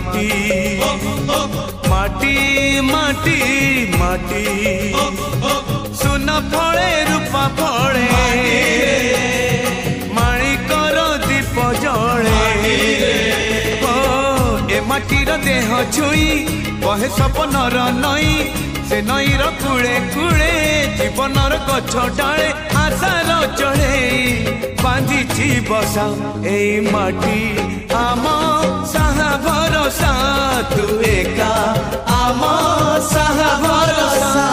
माटी माटी माटी माटी सुना फले रूपा फले माणिकर दीप जले ए माटीर देह छुई बहे सपनर नई से नईर कूले कूले जीवनर गछ डाले आशार चढ़े बांधी बसा ए माटी आम साहा भरोसा तू एका आम साहा भरोसा।